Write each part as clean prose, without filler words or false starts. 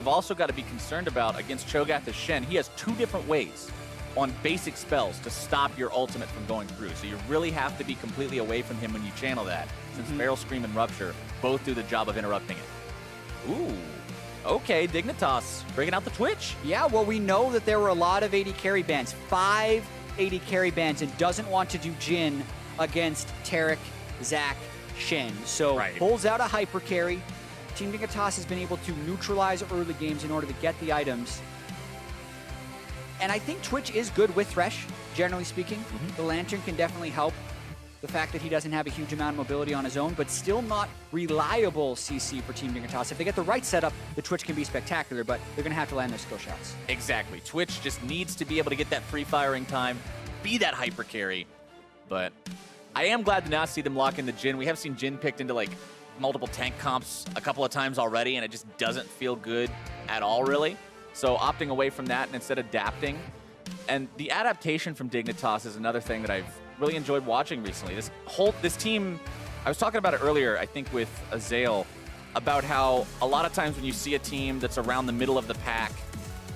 You've also got to be concerned about against Cho'Gath as Shen. He has 2 different ways on basic spells to stop your ultimate from going through. So you really have to be completely away from him when you channel that, since Feral Scream and Rupture both do the job of interrupting it. Ooh. Okay, Dignitas bringing out the Twitch. Yeah, well, we know that there were a lot of AD carry bans. 5 AD carry bans, and doesn't want to do Jhin against Taric, Zac, Shen. So pulls out a hyper carry. Team Dignitas has been able to neutralize early games in order to get the items. And I think Twitch is good with Thresh, generally speaking. The Lantern can definitely help. The fact that he doesn't have a huge amount of mobility on his own, but still not reliable CC for Team Dignitas. If they get the right setup, the Twitch can be spectacular, but they're going to have to land their skill shots. Exactly. Twitch just needs to be able to get that free firing time, be that hyper carry. But I am glad to now see them lock into Jhin. We have seen Jhin picked into like multiple tank comps a couple of times already, and it just doesn't feel good at all, really. So opting away from that and instead adapting. And the adaptation from Dignitas is another thing that I've really enjoyed watching recently. This team, I was talking about it earlier, I think with Azael, about how a lot of times when you see a team that's around the middle of the pack,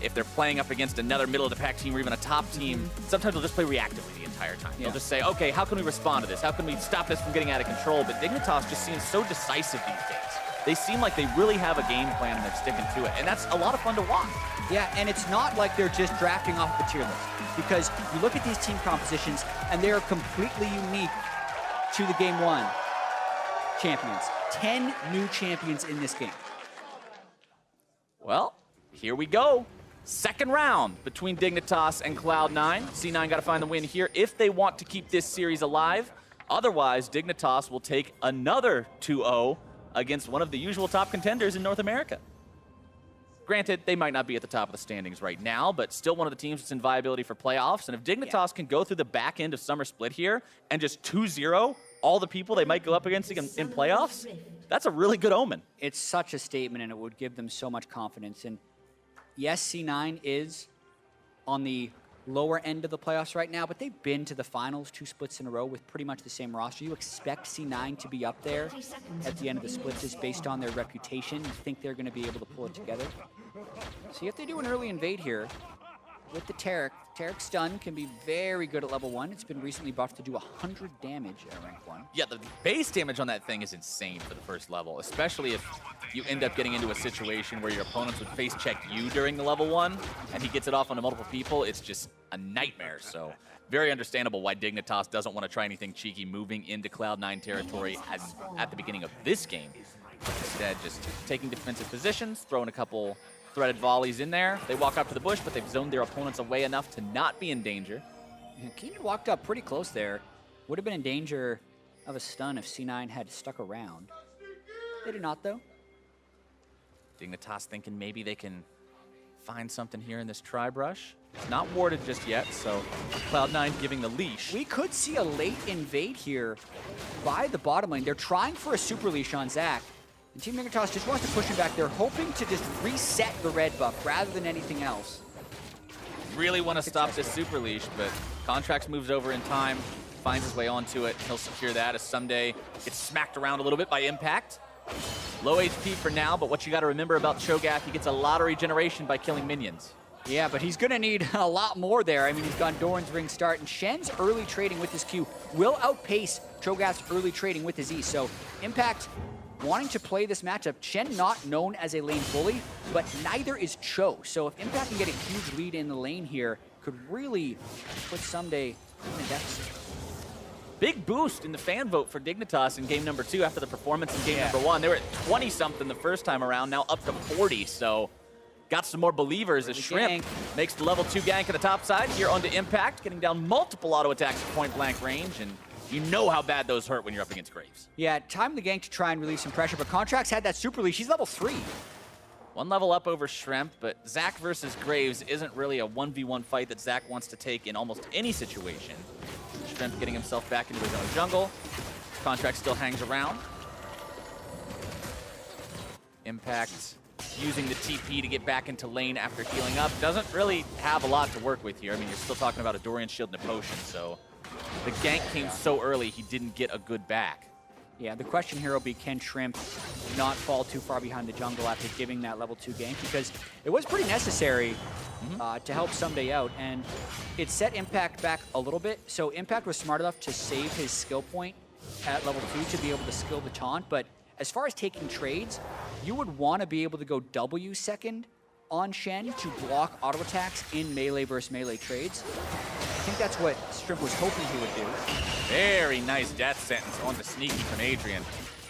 if they're playing up against another middle of the pack team or even a top team, sometimes they'll just play reactively the entire time. They'll just say, okay, how can we respond to this? How can we stop this from getting out of control? But Dignitas just seems so decisive these days. They seem like they really have a game plan and they're sticking to it. And that's a lot of fun to watch. Yeah, and it's not like they're just drafting off the tier list. Because you look at these team compositions, and they are completely unique to the Game 1 champions. 10 new champions in this game. Well, here we go. Second round between Dignitas and Cloud9. C9 got to find the win here if they want to keep this series alive. Otherwise, Dignitas will take another 2-0 against one of the usual top contenders in North America. Granted, they might not be at the top of the standings right now, but still one of the teams that's in viability for playoffs. And if Dignitas can go through the back end of Summer Split here and just 2-0 all the people they might go up against in playoffs, that's a really good omen. It's such a statement, and it would give them so much confidence. And yes, C9 is on the lower end of the playoffs right now, but they've been to the finals 2 splits in a row with pretty much the same roster. You expect C9 to be up there at the end of the splits just based on their reputation. You think they're going to be able to pull it together. See if they do an early invade here with the Taric. Taric's stun can be very good at level 1. It's been recently buffed to do 100 damage at rank 1. Yeah, the base damage on that thing is insane for the first level, especially if you end up getting into a situation where your opponents would face check you during the level 1 and he gets it off onto multiple people. It's just a nightmare. So very understandable why Dignitas doesn't want to try anything cheeky moving into Cloud9 territory at the beginning of this game. Instead, just taking defensive positions, throwing a couple threaded volleys in there. They walk up to the bush, but they've zoned their opponents away enough to not be in danger. Keane walked up pretty close there. Would have been in danger of a stun if C9 had stuck around. They did not, though. Dignitas thinking maybe they can find something here in this tri-brush. It's not warded just yet, so Cloud9 giving the leash. We could see a late invade here by the bottom lane. They're trying for a super leash on Zac. And Team Dignitas just wants to push him back. They're hoping to just reset the red buff rather than anything else. Really want to stop this super leash, but Contractz moves over in time, finds his way onto it. He'll secure that as Ssumday gets smacked around a little bit by impact. Low HP for now, but what you got to remember about Cho'Gath, he gets a lot of regeneration by killing minions. Yeah, but he's going to need a lot more there. I mean, he's got Doran's ring start, and Shen's early trading with his Q will outpace Cho'Gath's early trading with his E. So Impact wanting to play this matchup. Shen not known as a lane bully, but neither is Cho. So if Impact can get a huge lead in the lane here, could really put Ssumday in a deficit. Big boost in the fan vote for Dignitas in game number 2 after the performance in game number 1. They were at 20-something the first time around, now up to 40. So got some more believers as Shrimp makes the level 2 gank at the top side here onto Impact, getting down multiple auto attacks at point blank range, and you know how bad those hurt when you're up against Graves. Yeah, time the gank to try and relieve some pressure, but Contractz had that super leash. He's level 3. 1 level up over Shrimp, but Zac versus Graves isn't really a 1v1 fight that Zac wants to take in almost any situation. Shrimp getting himself back into his own jungle. Contractz still hangs around. Impact using the TP to get back into lane after healing up. Doesn't really have a lot to work with here. I mean, you're still talking about a Dorian shield and a potion, so the gank came so early he didn't get a good back. Yeah, the question here will be, can Shrimp not fall too far behind the jungle after giving that level 2 gank? Because it was pretty necessary to help Ssumday out, and it set Impact back a little bit. So Impact was smart enough to save his skill point at level 2 to be able to skill the taunt, but as far as taking trades, you would want to be able to go W second on Shen to block auto attacks in melee versus melee trades. I think that's what Shrimp was hoping he would do. Very nice death sentence on the sneaky from Adrian.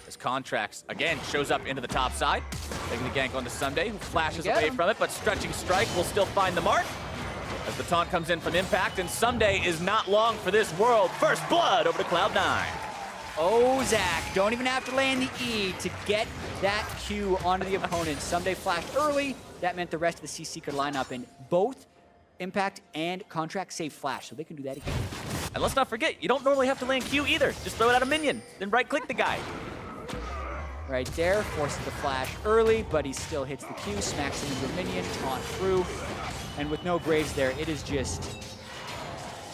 As Contractz, again, shows up into the top side, taking the gank onto Ssumday, who flashes away from it, but Stretching Strike will still find the mark. As the taunt comes in from Impact, and Ssumday is not long for this world. First blood over to Cloud9. Oh, Zach, don't even have to land the E to get that Q onto the opponent. Ssumday flashed early. That meant the rest of the CC could line up, and both Impact and Contractz save flash, so they can do that again. And let's not forget, you don't normally have to land Q either. Just throw it at a minion, then right-click the guy. Right there, forces the flash early, but he still hits the Q, smacks him into a minion, taunt through. And with no Graves there, it is just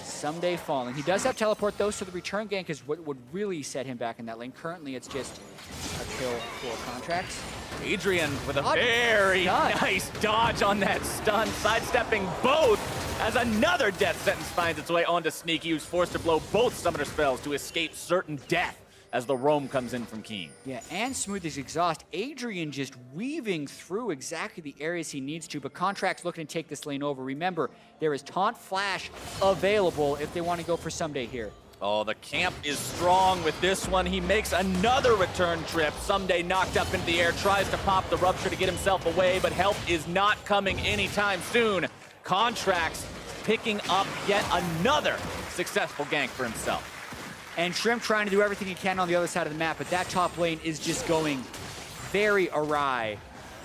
Ssumday falling. He does have teleport though, so the return gank is what would really set him back in that lane. Currently, it's just a kill for Contractz. Adrian with a very nice dodge on that stun, sidestepping both as another death sentence finds its way onto Sneaky, who's forced to blow both summoner spells to escape certain death as the roam comes in from Keane. Yeah, and Smoothie's exhaust. Adrian just weaving through exactly the areas he needs to, but Contractz looking to take this lane over. Remember, there is taunt flash available if they want to go for Ssumday here. Oh, the camp is strong with this one. He makes another return trip. Ssumday knocked up into the air, tries to pop the rupture to get himself away, but help is not coming anytime soon. Contractz picking up yet another successful gank for himself. And Shrimp trying to do everything he can on the other side of the map, but that top lane is just going very awry.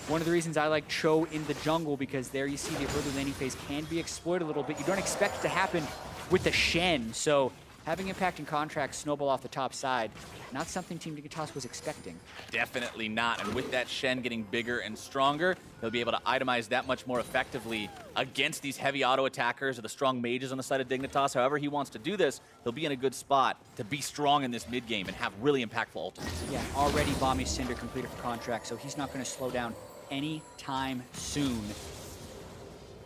One of the reasons I like Cho in the jungle, because there you see the early laning phase can be exploited a little bit. You don't expect it to happen with the Shen, so having Impact and Contractz snowball off the top side, not something Team Dignitas was expecting. Definitely not, and with that Shen getting bigger and stronger, he'll be able to itemize that much more effectively against these heavy auto attackers or the strong mages on the side of Dignitas. However he wants to do this, he'll be in a good spot to be strong in this mid game and have really impactful ultimates. Yeah, already Bomby's Cinder completed for Contractz, so he's not going to slow down anytime soon.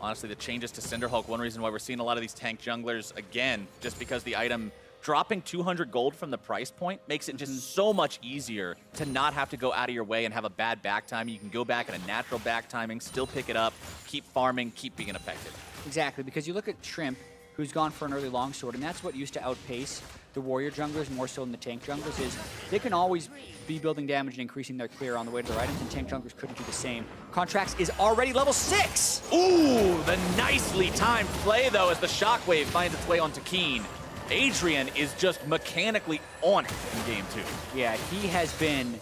Honestly, the changes to Cinderhulk, one reason why we're seeing a lot of these tank junglers again, just because the item dropping 200 gold from the price point makes it just so much easier to not have to go out of your way and have a bad back time. You can go back at a natural back timing, still pick it up, keep farming, keep being effective. Exactly, because you look at Shrimp, who's gone for an early longsword, and that's what used to outpace the warrior junglers more so than the tank junglers, is they can always be building damage and increasing their clear on the way to their items, and tank junglers couldn't do the same. Contractz is already level 6! Ooh, the nicely timed play though as the shockwave finds its way onto Keane. Adrian is just mechanically on it in game 2. Yeah, he has been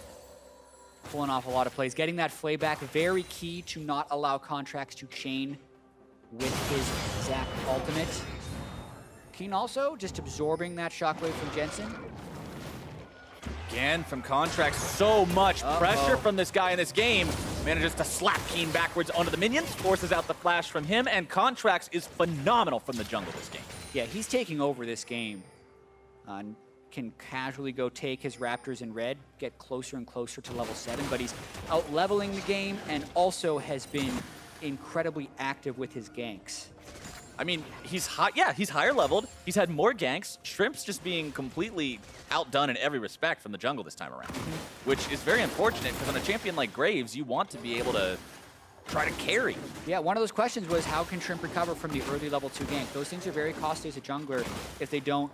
pulling off a lot of plays. Getting that flay back, very key to not allow Contractz to chain with his Zac ultimate. Keane also just absorbing that shockwave from Jensen. Again, from Contractz, so much pressure from this guy in this game. Manages to slap Keane backwards onto the minions, forces out the flash from him, and Contractz is phenomenal from the jungle this game. Yeah, he's taking over this game. Can casually go take his Raptors in red, get closer and closer to level 7, but he's out-leveling the game and also has been incredibly active with his ganks. I mean, he's higher leveled. He's had more ganks. Shrimp's just being completely outdone in every respect from the jungle this time around, which is very unfortunate because on a champion like Graves, you want to be able to try to carry. Yeah, one of those questions was how can Shrimp recover from the early level 2 gank? Those things are very costly as a jungler if they don't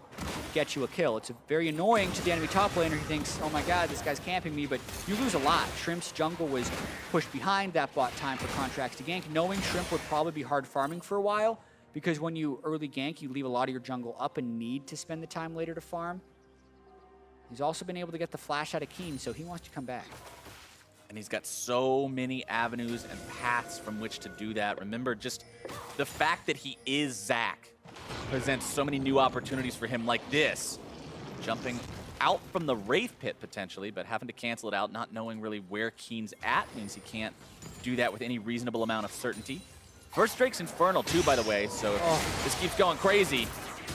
get you a kill. It's very annoying to the enemy top laner who thinks, oh my god, this guy's camping me, but you lose a lot. Shrimp's jungle was pushed behind, that bought time for Contractz to gank, knowing Shrimp would probably be hard farming for a while, because when you early gank, you leave a lot of your jungle up and need to spend the time later to farm. He's also been able to get the flash out of Keane, so he wants to come back. And he's got so many avenues and paths from which to do that. Remember, just the fact that he is Zac presents so many new opportunities for him like this. Jumping out from the Wraith Pit, potentially, but having to cancel it out, not knowing really where Keane's at, means he can't do that with any reasonable amount of certainty. First Drake's Infernal, too, by the way, so if this keeps going crazy,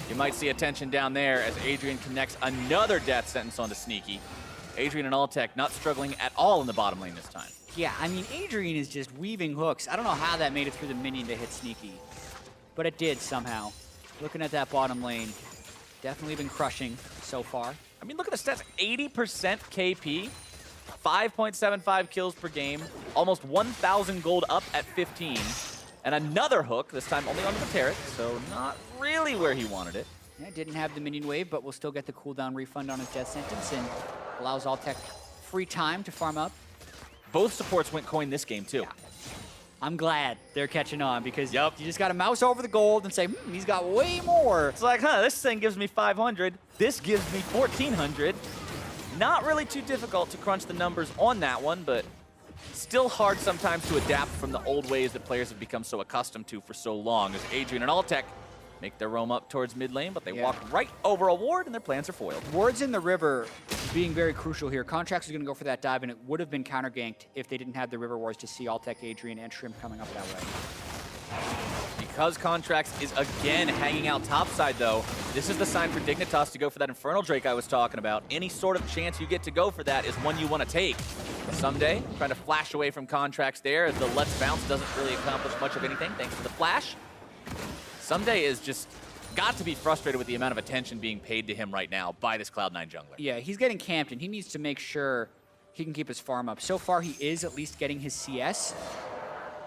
you might see attention down there as Adrian connects another death sentence onto Sneaky. Adrian and Altec not struggling at all in the bottom lane this time. Yeah, I mean, Adrian is just weaving hooks. I don't know how that made it through the minion to hit Sneaky, but it did somehow. Looking at that bottom lane, definitely been crushing so far. I mean, look at the stats. 80% KP, 5.75 kills per game, almost 1,000 gold up at 15, and another hook, this time only onto the Taric, so not really where he wanted it. Yeah, didn't have the minion wave, but will still get the cooldown refund on his death sentence and allows Altec free time to farm up. Both supports went coin this game, too. Yeah. I'm glad they're catching on because you just got to mouse over the gold and say, he's got way more. It's like, this thing gives me 500. This gives me 1,400. Not really too difficult to crunch the numbers on that one, but still hard sometimes to adapt from the old ways that players have become so accustomed to for so long, as Adrian and Altec make their roam up towards mid lane, but they walk right over a ward and their plans are foiled. Wards in the river being very crucial here. Contractz is going to go for that dive, and it would have been counter-ganked if they didn't have the river wards to see Altec, Adrian, and Shrimp coming up that way. Because Contractz is again hanging out topside, though, this is the sign for Dignitas to go for that Infernal Drake I was talking about. Any sort of chance you get to go for that is one you want to take. Ssumday trying to flash away from Contractz there, as the Let's Bounce doesn't really accomplish much of anything thanks to the flash. Ssumday is just got to be frustrated with the amount of attention being paid to him right now by this Cloud9 jungler. Yeah, he's getting camped, and he needs to make sure he can keep his farm up. So far, he is at least getting his CS,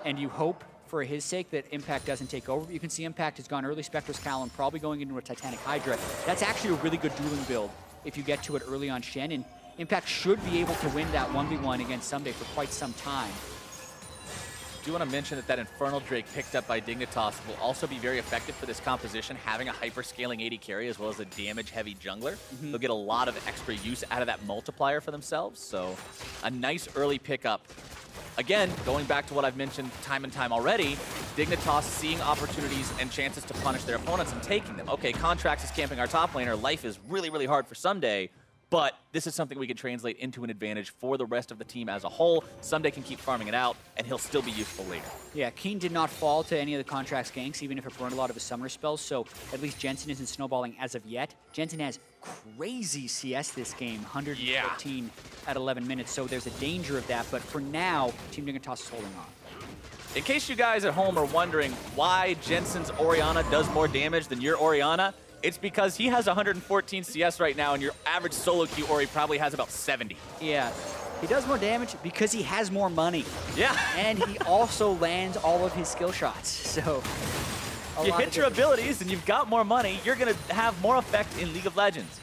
and you hope for his sake that Impact doesn't take over. But you can see Impact has gone early Spectre's Calum, probably going into a Titanic Hydra. That's actually a really good dueling build if you get to it early on Shen, and Impact should be able to win that 1v1 against Ssumday for quite some time. I do want to mention that Infernal Drake picked up by Dignitas will also be very effective for this composition, having a hyper-scaling AD carry as well as a damage-heavy jungler. They'll get a lot of extra use out of that multiplier for themselves, so a nice early pickup. Again, going back to what I've mentioned time and time already, Dignitas seeing opportunities and chances to punish their opponents and taking them. Okay, Contractz is camping our top laner. Life is really, really hard for Ssumday, but this is something we can translate into an advantage for the rest of the team as a whole. Ssumday can keep farming it out, and he'll still be useful later. Yeah, Keane did not fall to any of the Contractz ganks, even if it burned a lot of his summoner spells, so at least Jensen isn't snowballing as of yet. Jensen has crazy CS this game, 114 at 11 minutes, so there's a danger of that, but for now, Team Dignitas is holding on. In case you guys at home are wondering why Jensen's Orianna does more damage than your Orianna, it's because he has 114 CS right now, and your average solo queue Ori probably has about 70. Yeah, he does more damage because he has more money. Yeah. And he also lands all of his skill shots, so... You hit your abilities and you've got more money, you're going to have more effect in League of Legends.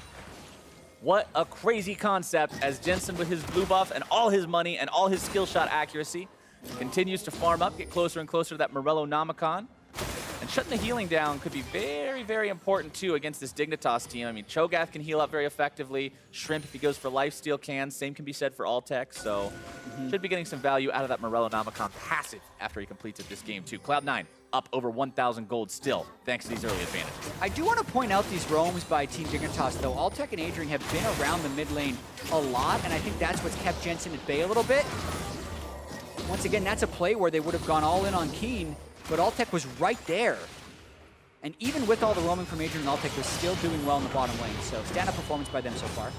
What a crazy concept, as Jensen with his blue buff and all his money and all his skill shot accuracy continues to farm up, get closer and closer to that Morello Nomicon. And shutting the healing down could be very, very important, too, against this Dignitas team. I mean, Cho'Gath can heal up very effectively. Shrimp, if he goes for lifesteal, can. Same can be said for Altec. So should be getting some value out of that Morello Nomicon passive after he completes it this game, too. Cloud9 up over 1,000 gold still, thanks to these early advantages. I do want to point out these roams by Team Dignitas, though. Altec and Adrian have been around the mid lane a lot, and I think that's what's kept Jensen at bay a little bit. Once again, that's a play where they would have gone all in on Keane, but Altec was right there. And even with all the roaming from Adrian and Altec, they're still doing well in the bottom lane. So stand-up performance by them so far.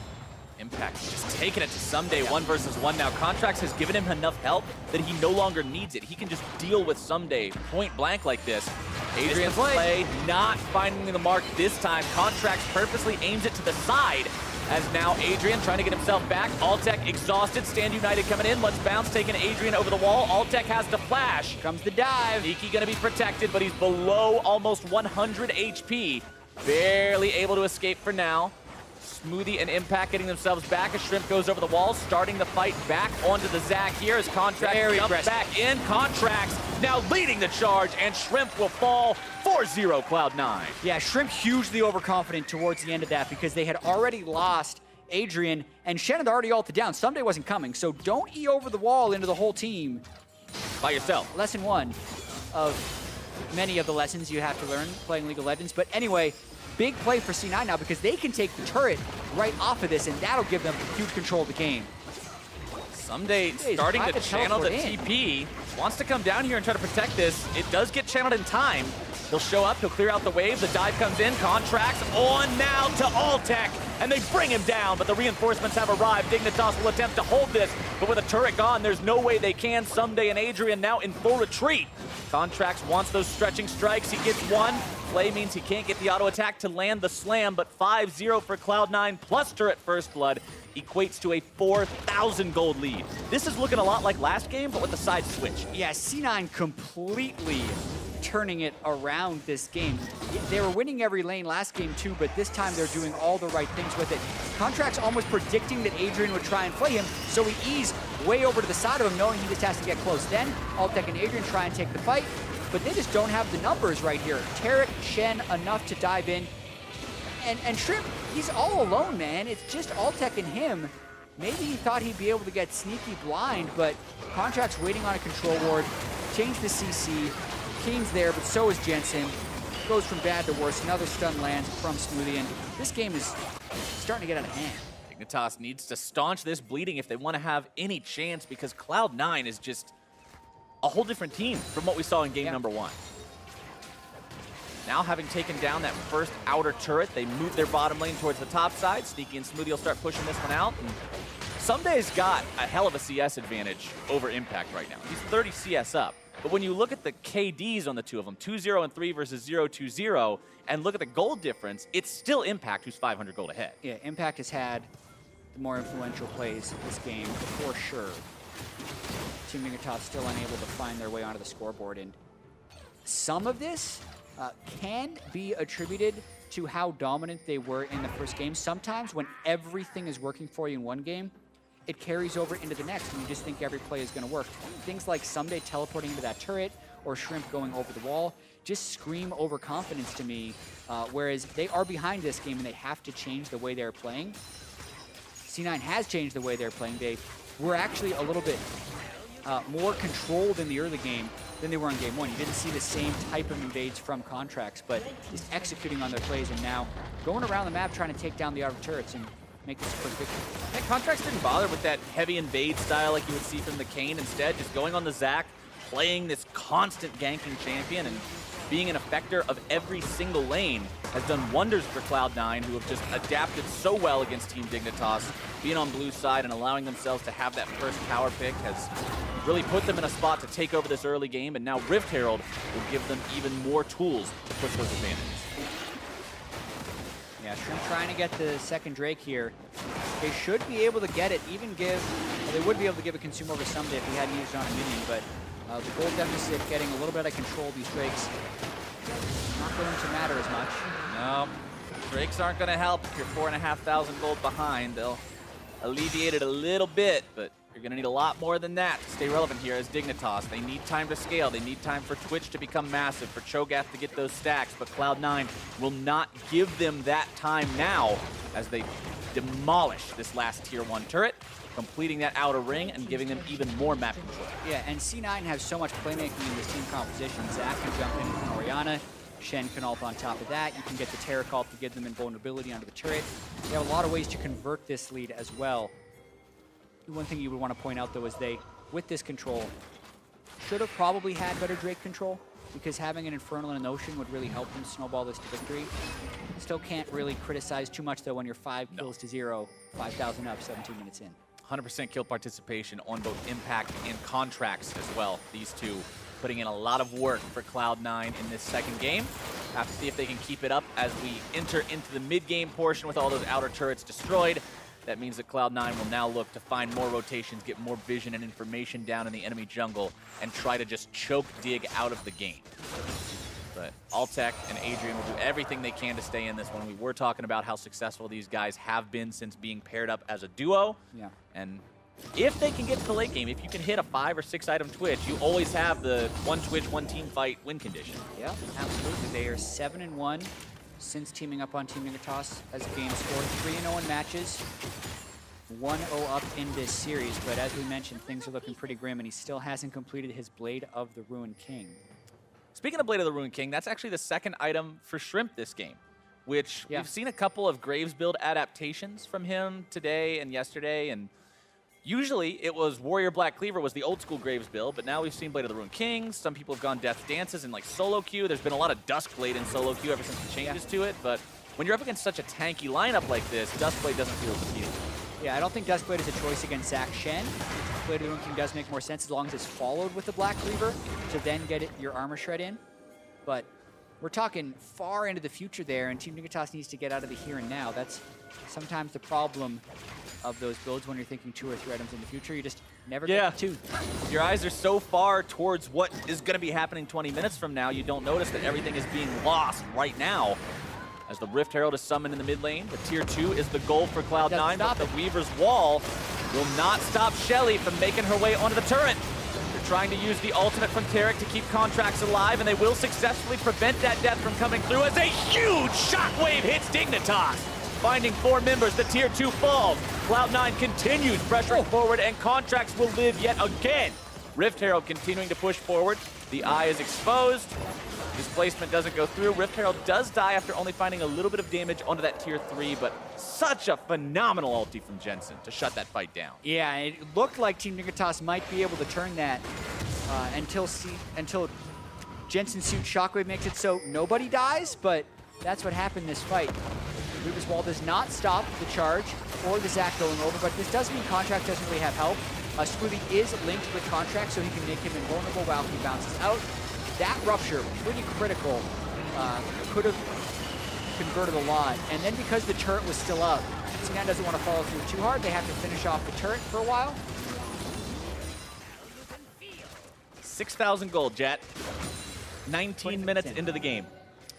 Impact just taking it to Ssumday 1 versus 1 now. Contractz has given him enough help that he no longer needs it. He can just deal with Ssumday point blank like this. Adrian's play not finding the mark this time. Contractz purposely aims it to the side, as now Adrian trying to get himself back. Altec exhausted. Stand United coming in. Let's bounce, taking Adrian over the wall. Altec has to flash. Comes the dive. Iki going to be protected, but he's below almost 100 HP. Barely able to escape for now. Smoothie and Impact getting themselves back as Shrimp goes over the wall, starting the fight back onto the Zac here as Contractz jumps back in. Contractz now leading the charge, and Shrimp will fall 4-0 Cloud9. Yeah, Shrimp hugely overconfident towards the end of that because they had already lost Adrian, and Shen had already ulted down. Ssumday wasn't coming, so don't E over the wall into the whole team. By yourself. Lesson 1 of many of the lessons you have to learn playing League of Legends. But anyway, big play for C9 now because they can take the turret right off of this, and that'll give them huge control of the game. Ssumday starting to channel the TP. Wants to come down here and try to protect this. It does get channeled in time. He'll show up, he'll clear out the wave, the dive comes in, Contractz on now to Altec. and they bring him down, but the reinforcements have arrived. Dignitas will attempt to hold this, but with a turret gone, there's no way they can. Ssumday and Adrian now in full retreat. Contractz wants those stretching strikes. He gets one. Play means he can't get the auto attack to land the slam, but 5-0 for Cloud9 plus turret first blood equates to a 4,000 gold lead. This is looking a lot like last game, but with the side switch. Yeah, C9 completely turning it around this game. They were winning every lane last game too, but this time they're doing all the right things with it. Contractz almost predicting that Adrian would try and play him, so he eased way over to the side of him, knowing he just has to get close. Then Altec and Adrian try and take the fight, but they just don't have the numbers right here. Taric, Shen, enough to dive in. And Shrimp, he's all alone, man. It's just Altec and him. Maybe he thought he'd be able to get sneaky blind, but Contractz waiting on a control ward, change the CC. Keane's there, but so is Jensen. Goes from bad to worse. Another stun lands from Smoothie, and this game is starting to get out of hand. Dignitas needs to staunch this bleeding if they want to have any chance, because Cloud9 is just a whole different team from what we saw in game number 1. Now, having taken down that first outer turret, they move their bottom lane towards the top side. Sneaky and Smoothie will start pushing this one out. And Ssumday's got a hell of a CS advantage over Impact right now. He's 30 CS up. But when you look at the KDs on the two of them, 2-0 and 3 versus 0-2-0, and look at the gold difference, it's still Impact who's 500 gold ahead. Yeah, Impact has had the more influential plays this game, for sure. Team Dignitas still unable to find their way onto the scoreboard, and some of this can be attributed to how dominant they were in the first game. Sometimes when everything is working for you in one game, it carries over into the next, and you just think every play is going to work. Things like Ssumday teleporting into that turret or Shrimp going over the wall just scream overconfidence to me, whereas they are behind this game and they have to change the way they're playing. C9 has changed the way they're playing. They were actually a little bit more controlled in the early game than they were in game 1. You didn't see the same type of invades from Contractz, but just executing on their plays and now going around the map trying to take down the outer turrets and make this a quick victory. And Contractz didn't bother with that heavy invade style like you would see from the Keane. Instead, just going on the Zac, playing this constant ganking champion and being an effector of every single lane has done wonders for Cloud9, who have just adapted so well against Team Dignitas. Being on blue side and allowing themselves to have that first power pick has really put them in a spot to take over this early game, and now Rift Herald will give them even more tools to push those advantages. Yeah, Shrimp trying to get the second Drake here. They should be able to get it, even give, well, they would be able to give a consumer over Ssumday if he hadn't used it on a minion, but the gold deficit getting a little bit out of control of these Drakes not going to matter as much. No, Drakes aren't going to help if you're 4,500 gold behind. They'll alleviate it a little bit, but you're going to need a lot more than that to stay relevant here as Dignitas. They need time to scale. They need time for Twitch to become massive, for Cho'Gath to get those stacks, but Cloud9 will not give them that time now as they demolish this last Tier 1 turret, completing that outer ring and giving them even more map control. Yeah, and C9 has so much playmaking in this team composition. Zac can jump in with an Orianna. Shen can ult on top of that. You can get the Taric ult to give them invulnerability onto the turret. They have a lot of ways to convert this lead as well. One thing you would want to point out, though, is they, with this control, should have probably had better Drake control, because having an Infernal and an Ocean would really help them snowball this to victory. Still can't really criticize too much, though, when you're 5 kills to 0, 5,000 up, 17 minutes in. 100% kill participation on both Impact and Contractz as well. These two putting in a lot of work for Cloud9 in this second game. Have to see if they can keep it up as we enter into the mid-game portion with all those outer turrets destroyed. That means that Cloud9 will now look to find more rotations, get more vision and information down in the enemy jungle, and try to just choke Dig out of the game. But Altec and Adrian will do everything they can to stay in this one. We were talking about how successful these guys have been since being paired up as a duo. Yeah. And if they can get to the late game, if you can hit a 5 or 6 item Twitch, you always have the one Twitch, one team fight win condition. Yeah, absolutely. They are 7-1 since teaming up on Team Dignitas as a game score. 3-0 in matches. 1-0 up in this series, but as we mentioned, things are looking pretty grim, and he still hasn't completed his Blade of the Ruined King. Speaking of Blade of the Ruined King, that's actually the second item for Shrimp this game, which we've seen a couple of Graves build adaptations from him today and yesterday, and usually it was Warrior Black Cleaver was the old school Graves build, but now we've seen Blade of the Ruined King. Some people have gone Death Dances and like solo queue. There's been a lot of Duskblade in solo queue ever since the changes to it, but when you're up against such a tanky lineup like this, Duskblade doesn't feel as appealing. Yeah, I don't think Duskblade is a choice against Zach Shen. Blade of the Ruin King does make more sense as long as it's followed with the Black Reaver to then get your armor shred in. But we're talking far into the future there, and Team Dignitas needs to get out of the here and now. That's sometimes the problem of those builds when you're thinking 2 or 3 items in the future. You just never get to 2. Your eyes are so far towards what is going to be happening 20 minutes from now, you don't notice that everything is being lost right now. As the Rift Herald is summoned in the mid lane, the tier 2 is the goal for Cloud9, but the Weaver's Wall will not stop Shelly from making her way onto the turret. They're trying to use the ultimate from Taric to keep Contractz alive, and they will successfully prevent that death from coming through as a huge shockwave hits Dignitas. Finding 4 members, the tier 2 falls. Cloud9 continues pressuring forward, and Contractz will live yet again. Rift Herald continuing to push forward. The eye is exposed. Displacement doesn't go through. Rift Herald does die after only finding a little bit of damage onto that tier 3, but such a phenomenal ulti from Jensen to shut that fight down. Yeah, it looked like Team Dignitas might be able to turn that until Jensen's suit Shockwave makes it so nobody dies, but that's what happened in this fight. Weaver's Wall does not stop the charge or the Zac going over, but this does mean Contractz doesn't really have help. Smoothie is linked with Contractz, so he can make him invulnerable while he bounces out. That rupture, pretty critical, could have converted a lot. And then because the turret was still up, C9 doesn't want to follow through too hard. They have to finish off the turret for a while. 6,000 gold, Jatt. 19 minutes into the game.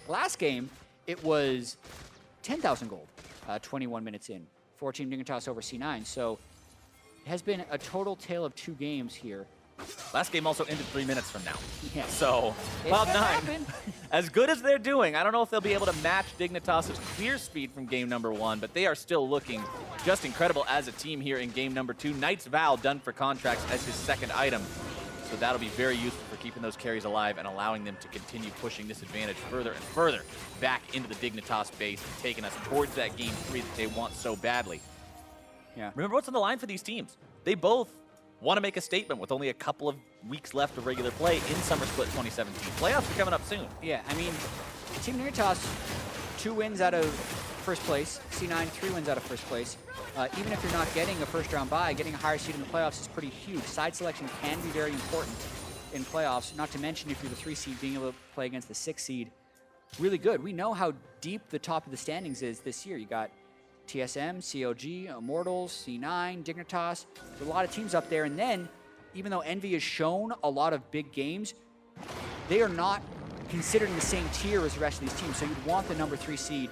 Last game, it was 10,000 gold, 21 minutes in for Team Dignitas over C9. So it has been a total tale of 2 games here. Last game also ended 3 minutes from now. Yeah. So, Cloud9, as good as they're doing, I don't know if they'll be able to match Dignitas' clear speed from game number 1, but they are still looking just incredible as a team here in game number 2. Knight's Vow done for Contractz as his 2nd item. So that'll be very useful for keeping those carries alive and allowing them to continue pushing this advantage further and further back into the Dignitas base and taking us towards that game 3 that they want so badly. Yeah. Remember what's on the line for these teams. They both want to make a statement with only a couple of weeks left of regular play in Summer Split 2017. Playoffs are coming up soon. Yeah, I mean, Team Dignitas, 2 wins out of first place. C9, 3 wins out of first place. Even if you're not getting a first-round bye, getting a higher seed in the playoffs is pretty huge. Side selection can be very important in playoffs, not to mention if you're the 3 seed, being able to play against the 6 seed, really good. We know how deep the top of the standings is this year. You got TSM, COG, Immortals, C9, Dignitas. There's a lot of teams up there. And then, even though Envy has shown a lot of big games, they are not considered in the same tier as the rest of these teams. So you'd want the number 3 seed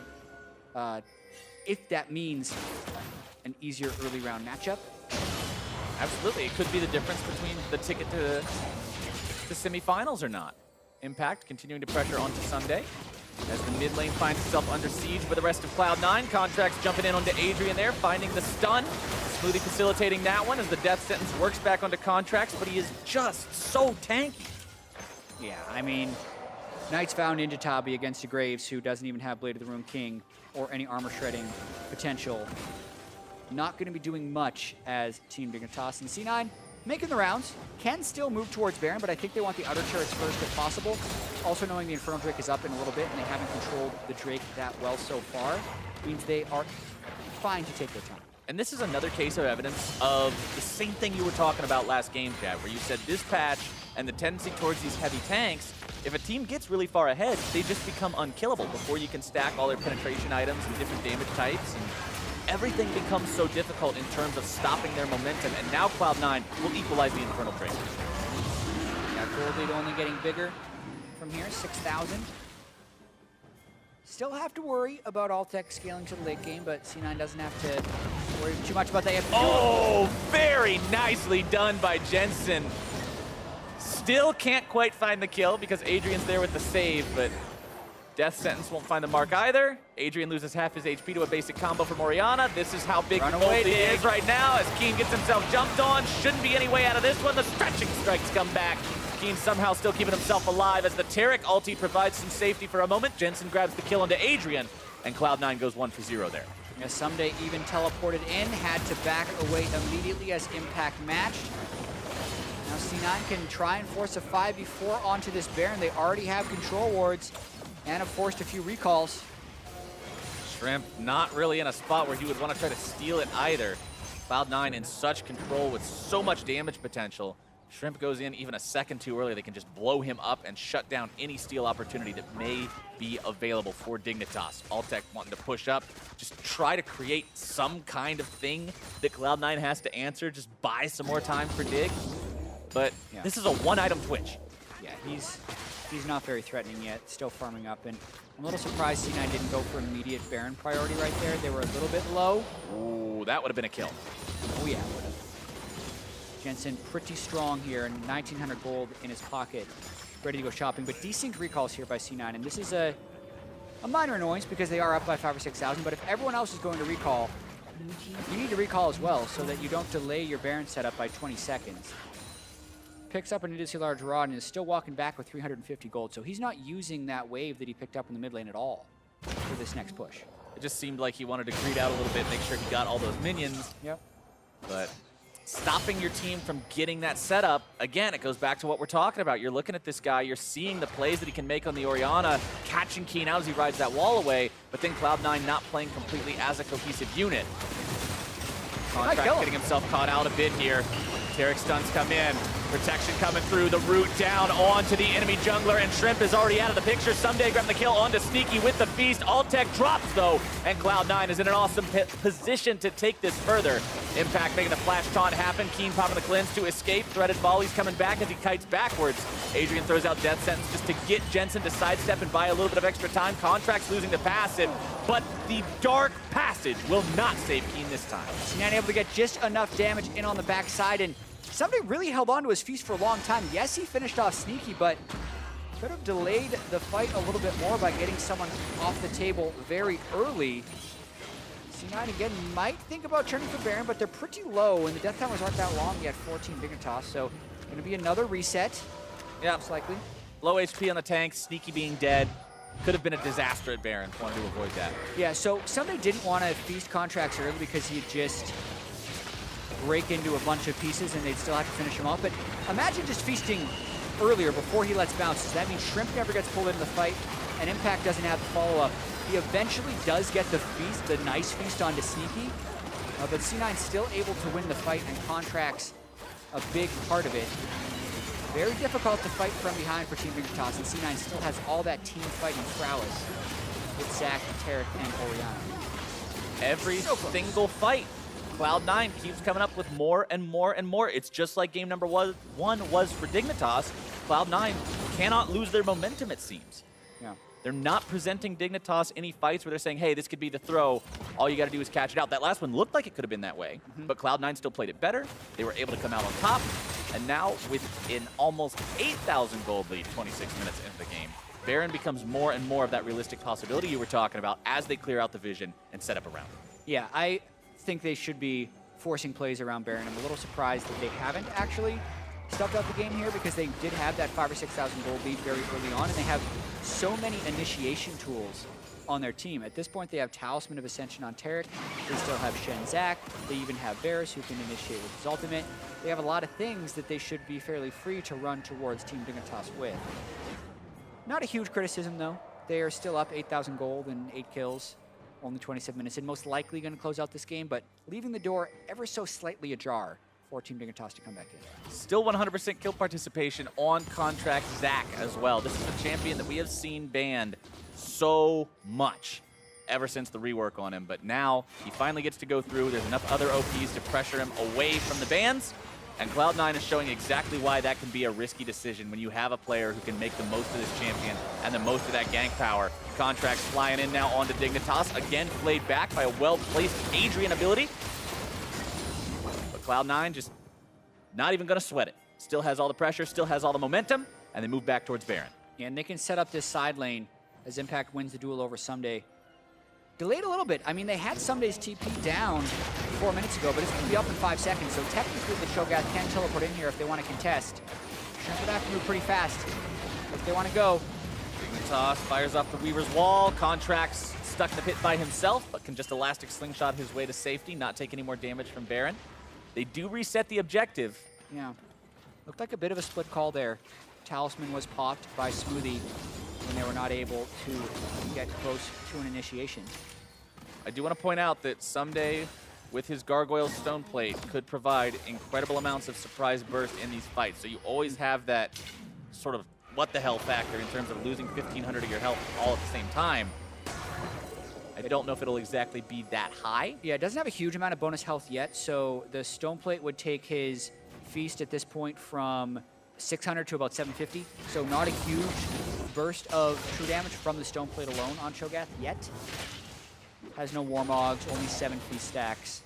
if that means an easier early round matchup. Absolutely. It could be the difference between the ticket to the semifinals or not. Impact continuing to pressure onto Ssumday. As the mid lane finds itself under siege by the rest of Cloud9, Contractz jumping in onto Adrian there, finding the stun. Smoothie facilitating that one as the death sentence works back onto Contractz, but he is just so tanky. Yeah, I mean, Knight's found into Tabi against a Graves who doesn't even have Blade of the Ruin King or any armor shredding potential. Not going to be doing much as Team Dignitas. And C9 making the rounds, can still move towards Baron, but I think they want the outer turrets first if possible. Also knowing the Infernal Drake is up in a little bit and they haven't controlled the Drake that well so far, means they are fine to take their time. And this is another case of evidence of the same thing you were talking about last game, Jatt, where you said this patch and the tendency towards these heavy tanks, if a team gets really far ahead, they just become unkillable before you can stack all their penetration items and different damage types. And everything becomes so difficult in terms of stopping their momentum, and now Cloud9 will equalize the Infernal Drake. Yeah, gold lead only getting bigger from here, 6,000. Still have to worry about Altec scaling to the late game, but C9 doesn't have to worry too much about that. Oh, very nicely done by Jensen. Still can't quite find the kill because Adrian's there with the save, but Death Sentence won't find the mark either. Adrian loses half his HP to a basic combo from Orianna. This is how big the is right now as Keane gets himself jumped on. Shouldn't be any way out of this one. The stretching strikes come back. Keane somehow still keeping himself alive as the Taric ulti provides some safety for a moment. Jensen grabs the kill onto Adrian, and Cloud9 goes 1 for 0 there. Yeah, Ssumday even teleported in, had to back away immediately as Impact matched. Now C9 can try and force a 5v4 onto this Baron. They already have control wards and have forced a few recalls. Shrimp not really in a spot where he would want to try to steal it either. Cloud9 in such control with so much damage potential. Shrimp goes in even a second too early. They can just blow him up and shut down any steal opportunity that may be available for Dignitas. Altec wanting to push up, just try to create some kind of thing that Cloud9 has to answer, just buy some more time for Dig. But this is a one-item Twitch. Yeah, he's not very threatening yet, still farming up. And I'm a little surprised C9 didn't go for immediate Baron priority right there. They were a little bit low. Ooh, that would have been a kill. Oh yeah, would have. Jensen pretty strong here, and 1,900 gold in his pocket, ready to go shopping. But desynced recalls here by C9, and this is a minor annoyance because they are up by 5,000 or 6,000. But if everyone else is going to recall, you need to recall as well so that you don't delay your Baron setup by 20 seconds. Picks up an ADC large rod and is still walking back with 350 gold. So he's not using that wave that he picked up in the mid lane at all for this next push. It just seemed like he wanted to greed out a little bit, make sure he got all those minions. Yep. But stopping your team from getting that setup, again, it goes back to what we're talking about. You're looking at this guy, you're seeing the plays that he can make on the Orianna, catching Keane out as he rides that wall away, but then Cloud9 not playing completely as a cohesive unit. Contractz getting himself caught out a bit here. Taric stuns come in. Protection coming through. The root down onto the enemy jungler, and Shrimp is already out of the picture. Ssumday grabbing the kill onto Sneaky with the feast. Altec drops, though, and Cloud9 is in an awesome position to take this further. Impact making the flash taunt happen. Keane popping the cleanse to escape. Threaded volleys coming back as he kites backwards. Adrian throws out Death Sentence just to get Jensen to sidestep and buy a little bit of extra time. Contractz losing the passive, but the Dark Passage will not save Keane this time. C9 able to get just enough damage in on the backside, and Ssumday really held on to his feast for a long time. Yes, he finished off Sneaky, but could have delayed the fight a little bit more by getting someone off the table very early. C9 again might think about turning for Baron, but they're pretty low, and the death timers aren't that long yet, 14 Dignitas, so going to be another reset, most likely. Low HP on the tank, Sneaky being dead. Could have been a disaster at Baron, wanted to avoid that. Yeah, so Ssumday didn't want to feast Contractz early because he had just break into a bunch of pieces and they'd still have to finish him off. But imagine just feasting earlier before he lets bounces. That means Shrimp never gets pulled into the fight and Impact doesn't have the follow-up. He eventually does get the feast, the nice feast onto Sneaky, but C9 still able to win the fight, and Contractz a big part of it. Very difficult to fight from behind for Team Dignitas, and C9 still has all that team fighting prowess with Zach, Taric, and Orianna. Every single fight, Cloud9 keeps coming up with more and more and more. It's just like game number one was for Dignitas. Cloud9 cannot lose their momentum, it seems. Yeah. They're not presenting Dignitas any fights where they're saying, hey, this could be the throw. All you got to do is catch it out. That last one looked like it could have been that way, but Cloud9 still played it better. They were able to come out on top. And now with an almost 8,000 gold lead, 26 minutes into the game, Baron becomes more and more of that realistic possibility you were talking about as they clear out the vision and set up around it. Yeah, I think they should be forcing plays around Baron. I'm a little surprised that they haven't actually stuffed out the game here, because they did have that 5,000 or 6,000 gold lead very early on, and they have so many initiation tools on their team. At this point, they have Talisman of Ascension on Taric. They still have Shen Zach. They even have Varus, who can initiate with his ultimate. They have a lot of things that they should be fairly free to run towards Team Dignitas with. Not a huge criticism, though. They are still up 8,000 gold and 8 kills. Only 27 minutes in, most likely going to close out this game, but leaving the door ever so slightly ajar for Team Dignitas to come back in. Still 100% kill participation on Contractz Zach as well. This is a champion that we have seen banned so much ever since the rework on him, but now he finally gets to go through. There's enough other OPs to pressure him away from the bans, and Cloud9 is showing exactly why that can be a risky decision when you have a player who can make the most of this champion and the most of that gank power. Contractz flying in now onto Dignitas, again played back by a well-placed Adrian ability. But Cloud9 just not even going to sweat it. Still has all the pressure, still has all the momentum, and they move back towards Baron. Yeah, and they can set up this side lane as Impact wins the duel over Ssumday. Delayed a little bit. I mean, they had Ssumday's TP down 4 minutes ago, but it's going to be up in 5 seconds, so technically the Cho'Gath can teleport in here if they want to contest. Shrimp would have to move pretty fast if they want to go. Dignitas fires off the Weaver's wall. Contractz stuck in the pit by himself, but can just elastic slingshot his way to safety, not take any more damage from Baron. They do reset the objective. Yeah. Looked like a bit of a split call there. Talisman was popped by Smoothie when they were not able to get close to an initiation. I do want to point out that Ssumday, with his Gargoyle Stone Plate, could provide incredible amounts of surprise burst in these fights. So you always have that sort of what the hell factor in terms of losing 1,500 of your health all at the same time. I don't know if it'll exactly be that high. Yeah, it doesn't have a huge amount of bonus health yet, so the Stone Plate would take his Feast at this point from 600 to about 750. So not a huge burst of true damage from the Stone Plate alone on Cho'Gath yet. Has no Warmogs, only 7 Feast stacks.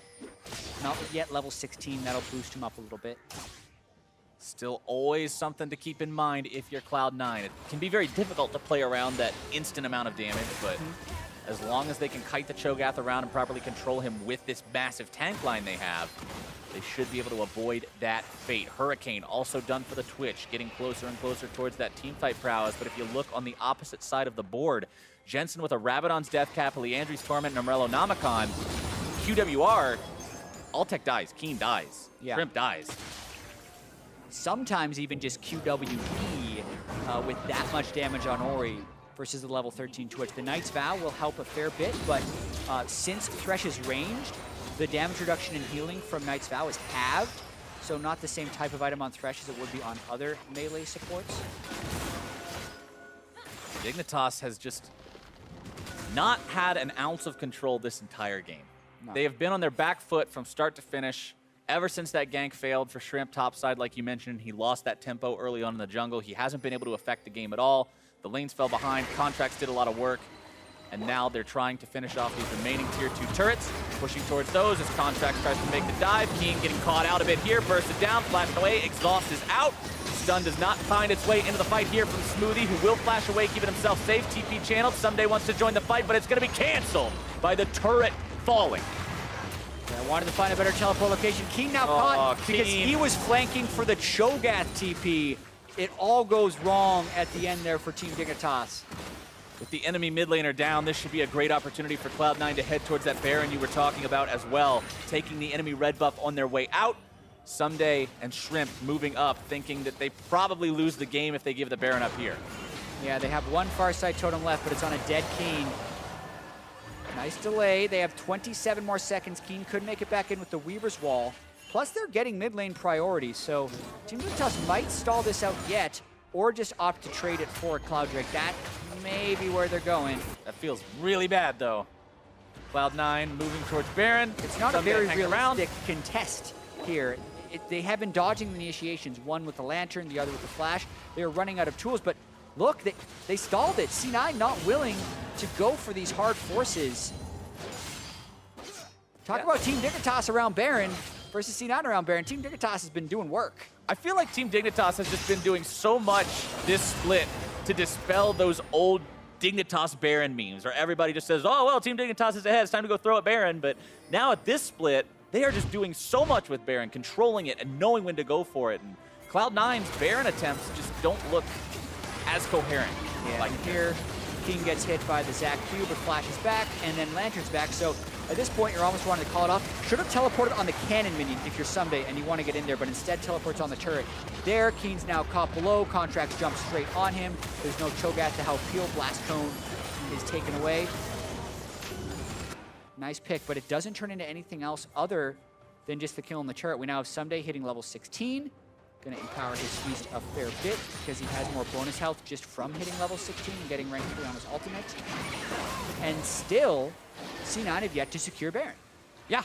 Not yet level 16, that'll boost him up a little bit. Still always something to keep in mind if you're Cloud9. It can be very difficult to play around that instant amount of damage, but as long as they can kite the Cho'Gath around and properly control him with this massive tank line they have, they should be able to avoid that fate. Hurricane also done for the Twitch, getting closer and closer towards that teamfight prowess. But if you look on the opposite side of the board, Jensen with a Rabadon's Death Cap, Leandri's Torment, and Umbrello Namicon, QWR, Altec dies, Keane dies, Shrimp dies. Sometimes even just QWE with that much damage on Ori versus the level 13 Twitch. The Knight's Vow will help a fair bit, but since Thresh is ranged, the damage reduction and healing from Knight's Vow is halved, so not the same type of item on Thresh as it would be on other melee supports. Dignitas has just not had an ounce of control this entire game. No. They have been on their back foot from start to finish ever since that gank failed for Shrimp topside, like you mentioned. He lost that tempo early on in the jungle. He hasn't been able to affect the game at all. The lanes fell behind. Contractz did a lot of work. And now they're trying to finish off these remaining tier 2 turrets, pushing towards those as Contractz tries to make the dive. Keane getting caught out a bit here, bursted down, flashed away, Exhaust is out. Stun does not find its way into the fight here from Smoothie, who will flash away, keeping himself safe. TP channeled, Ssumday wants to join the fight, but it's gonna be canceled by the turret falling. Yeah, I wanted to find a better teleport location. Keane now caught because he was flanking for the Cho'Gath TP. It all goes wrong at the end there for Team Dignitas. With the enemy mid laner down, this should be a great opportunity for Cloud9 to head towards that Baron you were talking about as well. Taking the enemy red buff on their way out. Ssumday and Shrimp moving up, thinking that they probably lose the game if they give the Baron up here. Yeah, they have one far side totem left, but it's on a dead Keane. Nice delay. They have 27 more seconds. Keane could make it back in with the Weaver's Wall. Plus, they're getting mid lane priority, so Team Dignitas might stall this out yet, or just opt to trade it for Cloud Drake. That may be where they're going. That feels really bad, though. Cloud9 moving towards Baron. It's not a very realistic contest here. They have been dodging the initiations, one with the Lantern, the other with the Flash. They're running out of tools, but look, they stalled it. C9 not willing to go for these hard forces. Talk about Team Dignitas around Baron versus C9 around Baron. Team Dignitas has been doing work. I feel like Team Dignitas has just been doing so much this split to dispel those old Dignitas Baron memes, where everybody just says, oh, well, Team Dignitas is ahead, it's time to go throw at Baron. But now at this split, they are just doing so much with Baron, controlling it and knowing when to go for it. And Cloud9's Baron attempts just don't look as coherent. Yeah, like here, Keane gets hit by the Zac Q, but flashes back, and then Lantern's back. So at this point, you're almost wanting to call it off. Should have teleported on the cannon minion if you're Ssumday and you want to get in there, but instead teleports on the turret. There, Keane's now caught below. Contractz jumps straight on him. There's no Cho'Gath to help heal. Blast Cone is taken away. Nice pick, but it doesn't turn into anything else other than just the kill on the turret. We now have Ssumday hitting level 16. Gonna empower his Feast a fair bit because he has more bonus health just from hitting level 16 and getting rank 3 on his ultimate. And still, C9 have yet to secure Baron. Yeah,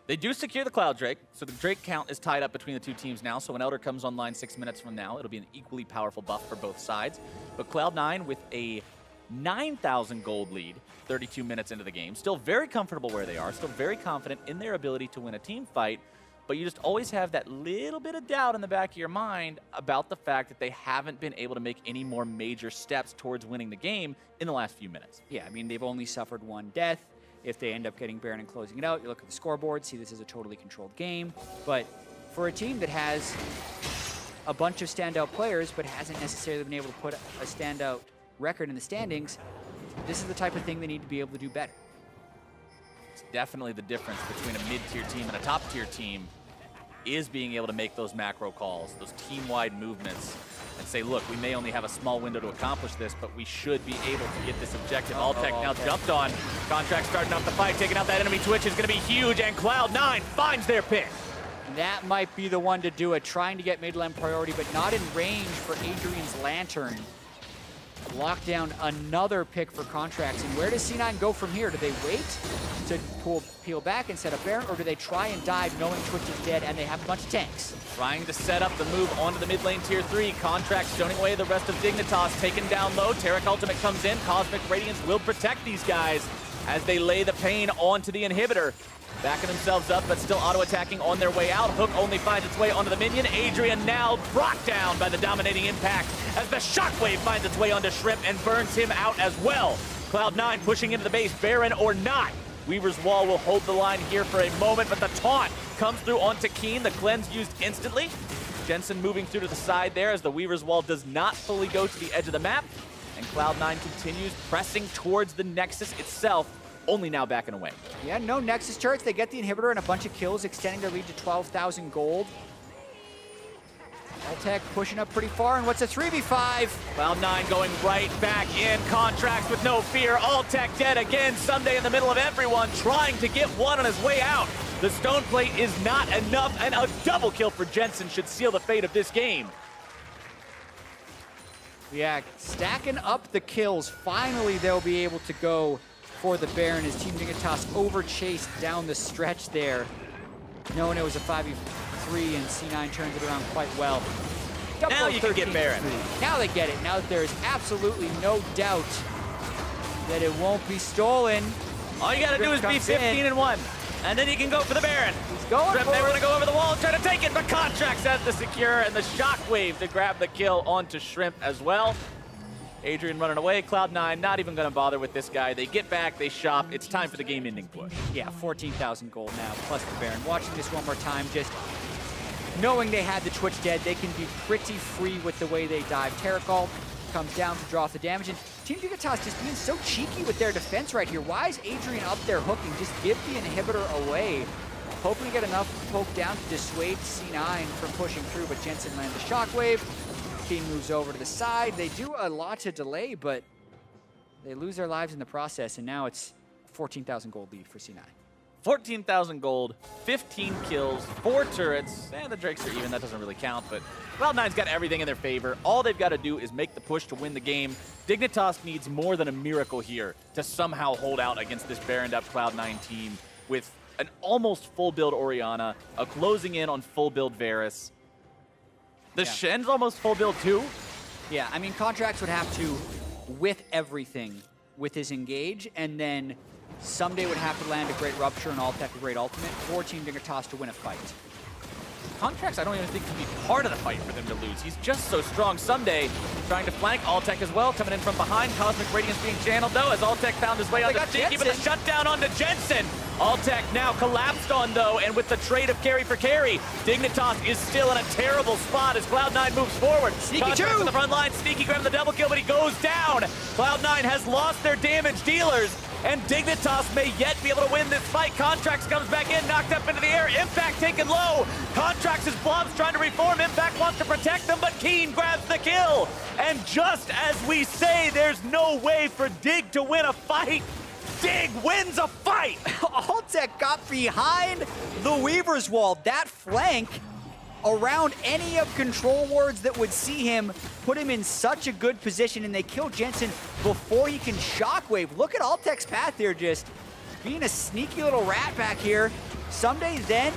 they do secure the Cloud Drake, so the Drake count is tied up between the two teams now, so when Elder comes online 6 minutes from now, it'll be an equally powerful buff for both sides. But Cloud9 with a 9,000 gold lead, 32 minutes into the game, still very comfortable where they are, still very confident in their ability to win a team fight, but you just always have that little bit of doubt in the back of your mind about the fact that they haven't been able to make any more major steps towards winning the game in the last few minutes. Yeah, I mean, they've only suffered one death. If they end up getting Baron and closing it out, you look at the scoreboard, see this is a totally controlled game. But for a team that has a bunch of standout players but hasn't necessarily been able to put a standout record in the standings, this is the type of thing they need to be able to do better. It's definitely the difference between a mid-tier team and a top-tier team is being able to make those macro calls, those team-wide movements. and say, look, we may only have a small window to accomplish this, but we should be able to get this objective. Altec now jumped on. Contractz starting up the fight, taking out that enemy Twitch is going to be huge, and Cloud9 finds their pick. That might be the one to do it, trying to get mid lane priority, but not in range for Adrian's Lantern. Lock down another pick for Contractz. And where does C9 go from here? Do they wait to peel back and set up Baron, or do they try and dive knowing Twitch is dead and they have a bunch of tanks? Trying to set up the move onto the mid lane tier 3. Contractz showing away the rest of Dignitas, taken down low. Taric ultimate comes in. Cosmic Radiance will protect these guys as they lay the pain onto the inhibitor. Backing themselves up, but still auto-attacking on their way out. Hook only finds its way onto the minion. Adrian now brought down by the dominating impact as the shockwave finds its way onto Shrimp and burns him out as well. Cloud9 pushing into the base, Baron or not. Weaver's Wall will hold the line here for a moment, but the taunt comes through onto Keane. The cleanse used instantly. Jensen moving through to the side there as the Weaver's Wall does not fully go to the edge of the map. And Cloud9 continues pressing towards the Nexus itself, only now backing away. Yeah, no Nexus turrets. They get the inhibitor and a bunch of kills, extending their lead to 12,000 gold. Altec pushing up pretty far, and what's a 3v5? Cloud9 going right back in. Contractz with no fear. Altec dead again. Ssumday in the middle of everyone, trying to get one on his way out. The stone plate is not enough, and a double kill for Jensen should seal the fate of this game. Yeah, stacking up the kills. Finally, they'll be able to go for the Baron as Team Dignitas over-chased down the stretch there, knowing it was a 5v3, and C9 turns it around quite well. Now you can get Baron. Now they get it. Now that there is absolutely no doubt that it won't be stolen. All you gotta do is be 15-1, and then you can go for the Baron. He's going for it. They want to go over the wall and try to take it, but Contractz has the secure and the shockwave to grab the kill onto Shrimp as well. Adrian running away. Cloud9 not even going to bother with this guy. They get back, they shop. It's time for the game-ending push. Yeah, 14,000 gold now, plus the Baron. Watching this one more time, just knowing they had the Twitch dead, they can be pretty free with the way they dive. Taric ult comes down to draw off the damage, and Team Dignitas just being so cheeky with their defense right here. Why is Adrian up there hooking? Just give the inhibitor away. Hoping to get enough poke down to dissuade C9 from pushing through, but Jensen lands the shockwave. Keane moves over to the side. They do a lot to delay, but they lose their lives in the process, and now it's 14,000 gold lead for C9. 14,000 gold, 15 kills, 4 turrets, and the Drakes are even. That doesn't really count, but Cloud9's got everything in their favor. All they've got to do is make the push to win the game. Dignitas needs more than a miracle here to somehow hold out against this Baroned up Cloud9 team with an almost full build Orianna, a closing in on full build Varus. The Shen's almost full build too? Yeah, I mean, Contractz would have to with everything with his engage, and then Ssumday would have to land a great rupture and Altec a great ultimate for Team Dignitas to win a fight. Contractz, I don't even think can be part of the fight for them to lose. He's just so strong. Ssumday trying to flank Altec as well, coming in from behind. Cosmic Radiance being channeled though, as Altec found his way onto Stinky, but a shutdown onto Jensen. Altec now collapsed on though, and with the trade of carry for carry, Dignitas is still in a terrible spot as Cloud9 moves forward. Contractz on the front line, Sneaky grabbing the double kill, but he goes down. Cloud9 has lost their damage dealers, and Dignitas may yet be able to win this fight. Contractz comes back in, knocked up into the air. Impact taken low. Contractz' blobs trying to reform. Impact wants to protect them, but Keane grabs the kill. And just as we say, there's no way for Dig to win a fight, Dig wins a fight! Altec got behind the Weaver's Wall. That flank around any of control wards that would see him, put him in such a good position, and they kill Jensen before he can shockwave. Look at Altec's path here, just being a sneaky little rat back here. Ssumday then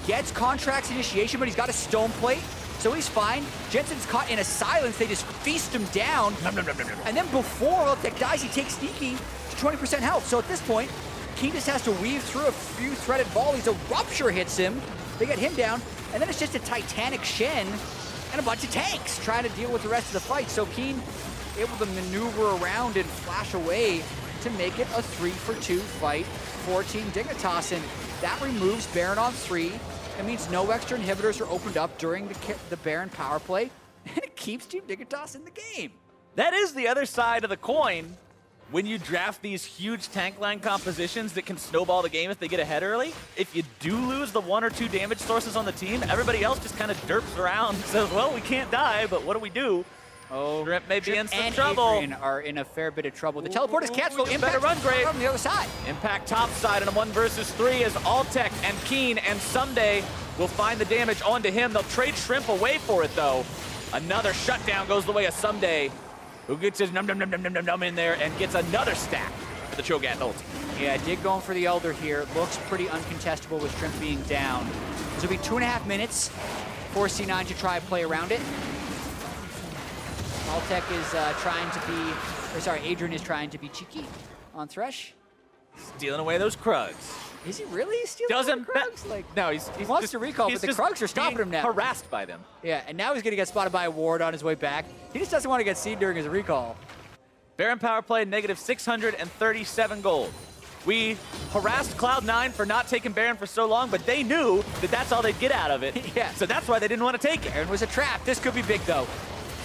gets Contractz initiation, but he's got a stone plate, so he's fine. Jensen's caught in a silence. They just feast him down. And then before Altec dies, he takes Sneaky to 20% health. So at this point, Keane just has to weave through a few threaded volleys. A rupture hits him. They get him down. And then it's just a Titanic Shen and a bunch of tanks trying to deal with the rest of the fight. So Keane able to maneuver around and flash away to make it a 3-for-2 fight for Team Dignitas. And that removes Baron on 3. It means no extra inhibitors are opened up during the Baron power play. And it keeps Team Dignitas in the game. That is the other side of the coin. when you draft these huge tank line compositions that can snowball the game if they get ahead early, if you do lose the 1 or 2 damage sources on the team, everybody else just kind of derps around and says, well, we can't die, but what do we do? Oh, Shrimp may be in some and trouble. Adrian are in a fair bit of trouble. The teleport is canceled. Impact better run, Grave. from the other side. Impact top side in a 1 versus 3 as Altec and Keane and Ssumday will find the damage onto him. They'll trade Shrimp away for it, though. Another shutdown goes the way of Ssumday, who gets his num in there and gets another stack for the Cho'Gath ult. Yeah, Dig going for the Elder here. Looks pretty uncontestable with Shrimp being down. This will be 2.5 minutes for C9 to try and play around it. Altec is trying to be, or sorry, Adrian is trying to be cheeky on Thresh. Stealing away those Krugs. Is he really stealing the Krugs? Like, no, he wants to recall, but the Krugs are stopping him now. Harassed by them. Yeah, and now he's going to get spotted by a ward on his way back. He just doesn't want to get seen during his recall. Baron power play, negative 637 gold. We harassed Cloud9 for not taking Baron for so long, but they knew that that's all they'd get out of it. Yeah. So that's why they didn't want to take it. Baron was a trap. This could be big, though.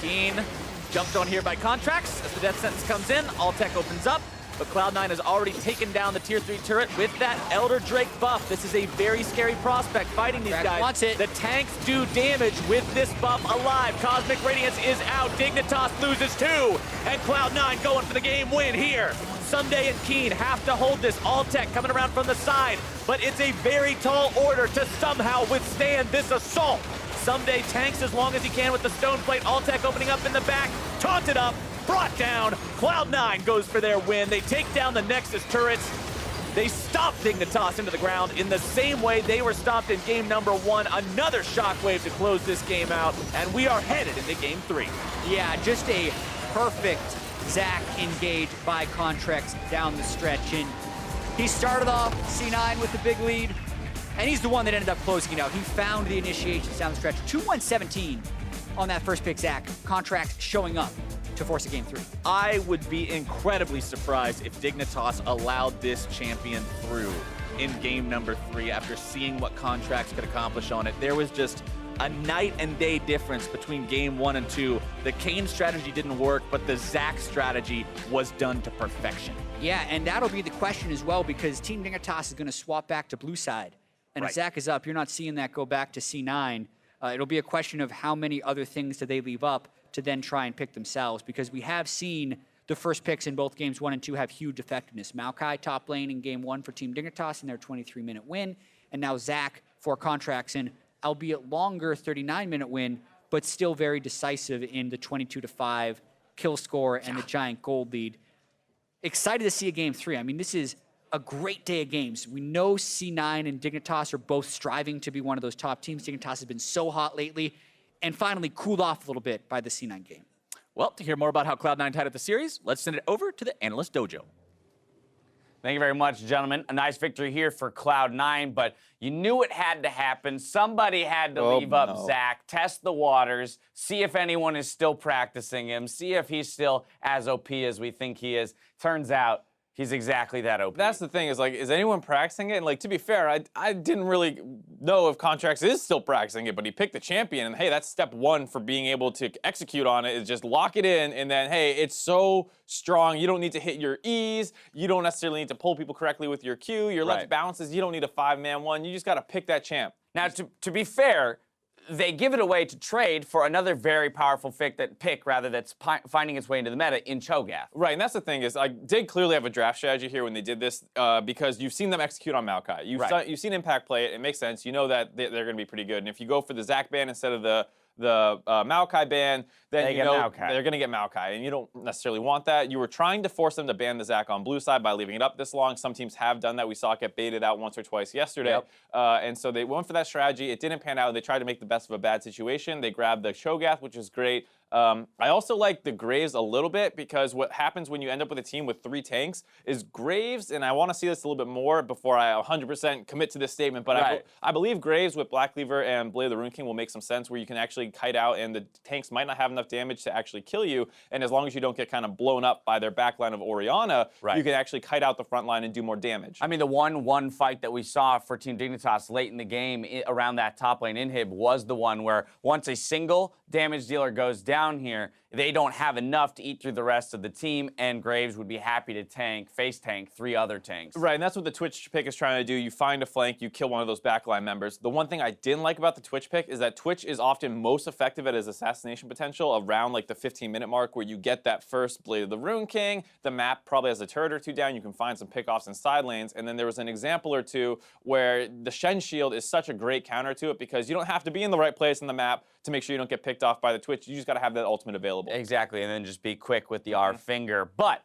Keane jumped on here by Contractz as the death sentence comes in. Altec opens up, but Cloud9 has already taken down the tier 3 turret with that Elder Drake buff. This is a very scary prospect fighting these guys. Wants it. The tanks do damage with this buff alive. Cosmic Radiance is out. Dignitas loses 2, and Cloud9 going for the game win here. Ssumday and Keane have to hold this. Altec coming around from the side, but it's a very tall order to somehow withstand this assault. Ssumday tanks as long as he can with the stone plate. Altec opening up in the back, taunted up, brought down. Cloud9 goes for their win. They take down the Nexus turrets. They stop Dignitas into the ground in the same way they were stopped in game number 1. Another shockwave to close this game out, and we are headed into game 3. Yeah, just a perfect Zach engaged by Contractz down the stretch. And he started off C9 with the big lead, and he's the one that ended up closing it out. He found the initiations down the stretch. 2-1-17 on that first pick, Zach. Contractz showing up to force a game 3. I would be incredibly surprised if Dignitas allowed this champion through in game number 3 after seeing what Contractz could accomplish on it. There was just a night and day difference between game 1 and 2. The Keane strategy didn't work, but the Zach strategy was done to perfection. Yeah, and that'll be the question as well, because Team Dignitas is going to swap back to blue side. And if Zach is up, you're not seeing that go back to C9. It'll be a question of how many other things do they leave up to then try and pick themselves, because we have seen the first picks in both games 1 and 2 have huge effectiveness. Maokai top lane in game 1 for Team Dignitas in their 23-minute win, and now Zach for Contractz in, albeit longer 39-minute win, but still very decisive in the 22-5 kill score and the giant gold lead. Excited to see a game 3. I mean, this is a great day of games. We know C9 and Dignitas are both striving to be one of those top teams. Dignitas has been so hot lately, and finally cooled off a little bit by the C9 game. Well, to hear more about how Cloud9 tied up the series, let's send it over to the Analyst Dojo. Thank you very much, gentlemen. A nice victory here for Cloud9, but you knew it had to happen. Somebody had to leave up Zach, test the waters, see if anyone is still practicing him, see if he's still as OP as we think he is. Turns out, he's exactly that OP. That's the thing, is like, is anyone practicing it? And like, to be fair, I didn't really know if Contractz is still practicing it, but he picked the champion, and hey, that's step 1 for being able to execute on it, is just lock it in, and then, hey, it's so strong, you don't need to hit your E's, you don't necessarily need to pull people correctly with your Q, your left balances, you don't need a 5-man one, you just gotta pick that champ. Now, to be fair, they give it away to trade for another very powerful pick that's finding its way into the meta in Cho'Gath. Right, and that's the thing is, I did clearly have a draft strategy here when they did this, because you've seen them execute on Maokai. You've seen Impact play it. It makes sense. You know that they're going to be pretty good. And if you go for the Zach ban instead of the Maokai ban, then you know they're going to get Maokai, and you don't necessarily want that. You were trying to force them to ban the Zach on blue side by leaving it up this long. Some teams have done that. We saw it get baited out once or twice yesterday. And so they went for that strategy. It didn't pan out. They tried to make the best of a bad situation. They grabbed the Cho'Gath, which is great. I also like the Graves a little bit, because what happens when you end up with a team with 3 tanks is Graves, and I want to see this a little bit more before I 100% commit to this statement, but I believe Graves with Black Cleaver and Blade of the Rune King will make some sense, where you can actually kite out and the tanks might not have enough damage to actually kill you, and as long as you don't get kind of blown up by their backline of Orianna, you can actually kite out the front line and do more damage. I mean, the 1-1 fight that we saw for Team Dignitas late in the game around that top lane inhib was the one where once a single damage dealer goes down, down here, they don't have enough to eat through the rest of the team, and Graves would be happy to face tank 3 other tanks. Right, and that's what the Twitch pick is trying to do. You find a flank, you kill one of those backline members. The one thing I didn't like about the Twitch pick is that Twitch is often most effective at his assassination potential around like the 15-minute mark, where you get that first Blade of the Rune King. The map probably has a turret or 2 down. You can find some pickoffs in side lanes, and then there was an example or 2 where the Shen shield is such a great counter to it, because you don't have to be in the right place in the map to make sure you don't get picked off by the Twitch. You just got to have that ultimate available. Exactly, and then just be quick with the R finger. But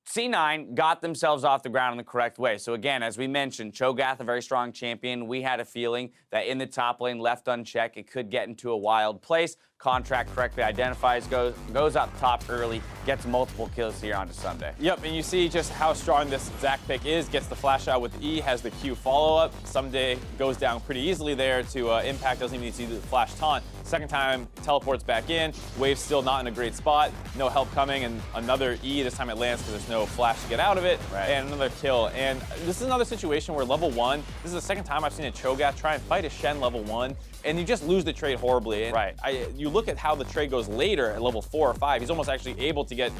C9 got themselves off the ground in the correct way. So again, as we mentioned, Cho'Gath, a very strong champion. We had a feeling that in the top lane, left unchecked, it could get into a wild place. Contract correctly identifies, goes up top early, gets multiple kills here onto Ssumday. Yep, and you see just how strong this Zac pick is. Gets the flash out with E, has the Q follow-up. Ssumday goes down pretty easily there to Impact, doesn't even need to do the flash taunt. Second time, teleports back in. Wave's still not in a great spot. No help coming, and another E. This time it lands because there's no flash to get out of it. Right. And another kill. And this is another situation where level 1, this is the second time I've seen a Cho'Gath try and fight a Shen level 1, and you just lose the trade horribly. And right. You look at how the trade goes later at level 4 or 5, he's almost actually able to get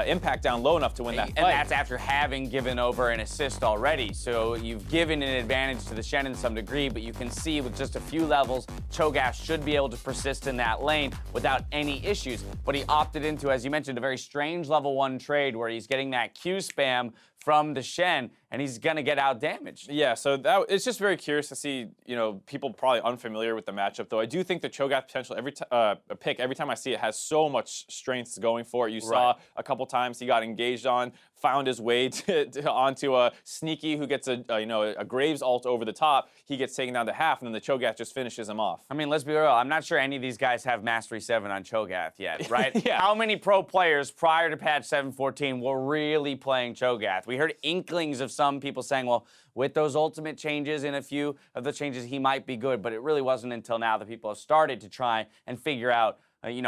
Impact down low enough to win that fight. And that's after having given over an assist already. So you've given an advantage to the Shen in some degree, but you can see with just a few levels, Cho'Gath should be able to persist in that lane without any issues. But he opted into, as you mentioned, a very strange level 1 trade where he's getting that Q spam from the Shen, and he's gonna get out damaged. Yeah, so it's just very curious to see, you know, people probably unfamiliar with the matchup, though. I do think the Cho'Gath potential pick, every time I see it, has so much strengths going for it. You saw a couple times he got engaged on, found his way onto a Sneaky who gets a Graves ult over the top. He gets taken down to half, and then the Cho'Gath just finishes him off. I mean, let's be real. I'm not sure any of these guys have Mastery 7 on Cho'Gath yet, right? Yeah. How many pro players prior to patch 7.14 were really playing Cho'Gath? We heard inklings of some people saying, well, with those ultimate changes and a few of the changes, he might be good, but it really wasn't until now that people have started to try and figure out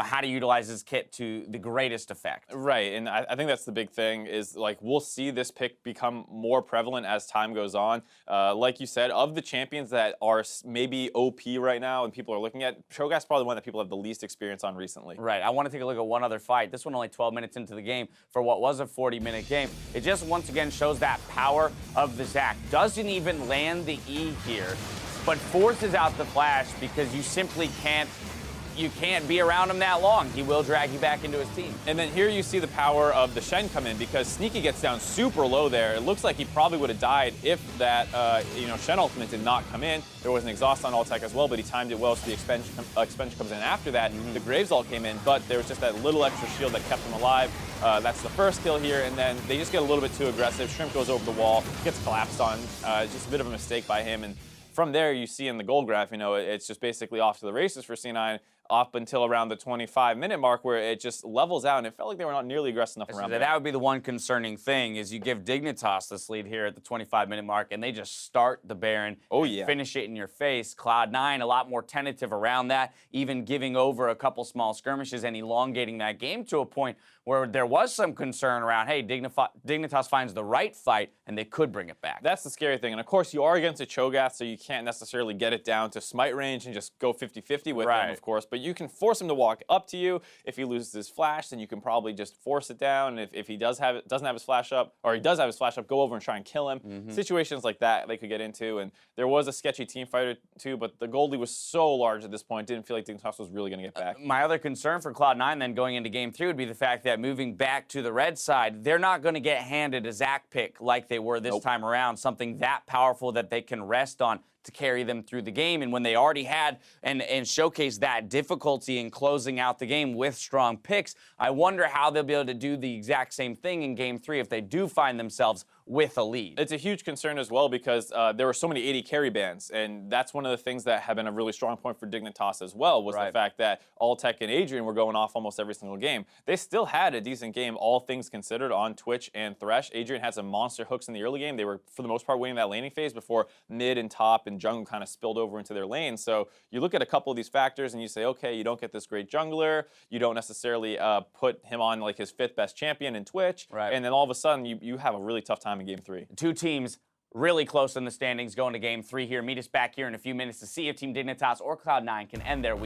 how to utilize this kit to the greatest effect. Right, and I think that's the big thing is, like, we'll see this pick become more prevalent as time goes on. Like you said, of the champions that are maybe OP right now and people are looking at, Cho'Gath's probably one that people have the least experience on recently. Right, I want to take a look at one other fight. This one only 12 minutes into the game for what was a 40-minute game. It just once again shows that power of the Zac. Doesn't even land the E here, but forces out the flash because you simply can't be around him that long. He will drag you back into his team. And then here you see the power of the Shen come in, because Sneaky gets down super low there. It looks like he probably would have died if that Shen ultimate did not come in. There was an exhaust on Altec as well, but he timed it well, so the expansion comes in after that. The Graves ult came in, but there was just that little extra shield that kept him alive. That's the first kill here, and then they just get a little bit too aggressive. Shrimp goes over the wall, gets collapsed on. Just a bit of a mistake by him, and from there you see in the gold graph, it's just basically off to the races for C9. Up until around the 25-minute mark, where it just levels out, and it felt like they were not nearly aggressive enough around that. That would be the one concerning thing, is you give Dignitas this lead here at the 25-minute mark, and they just start the Baron, finish it in your face. Cloud9, a lot more tentative around that, even giving over a couple small skirmishes and elongating that game to a point where there was some concern around, hey, Dignitas finds the right fight, and they could bring it back. That's the scary thing, and of course, you are against a Cho'Gath, so you can't necessarily get it down to smite range and just go 50-50 with him, of course, but you can force him to walk up to you. If he loses his flash, then you can probably just force it down. And if he doesn't have his flash up, or he does have his flash up, go over and try and kill him. Situations like that they could get into. And there was a sketchy team fighter too, but the Goldie was so large at this point, didn't feel like Dignitas was really going to get back. My other concern for Cloud9 then going into game 3 would be the fact that moving back to the red side, they're not going to get handed a Zac pick like they were this time around, something that powerful that they can rest on to carry them through the game. And when they already had and showcased that difficulty in closing out the game with strong picks, I wonder how they'll be able to do the exact same thing in game 3 if they do find themselves with a lead. It's a huge concern as well, because there were so many AD carry bans, and that's one of the things that have been a really strong point for Dignitas as well, was the fact that Altec and Adrian were going off almost every single game. They still had a decent game, all things considered, on Twitch and Thresh. Adrian had some monster hooks in the early game. They were, for the most part, winning that laning phase before mid and top and jungle kind of spilled over into their lane. So you look at a couple of these factors and you say, okay, you don't get this great jungler, you don't necessarily put him on like his 5th best champion in Twitch, and then all of a sudden you have a really tough time in game 3. Two teams really close in the standings going to game 3 here. Meet us back here in a few minutes to see if Team Dignitas or Cloud9 can end their week.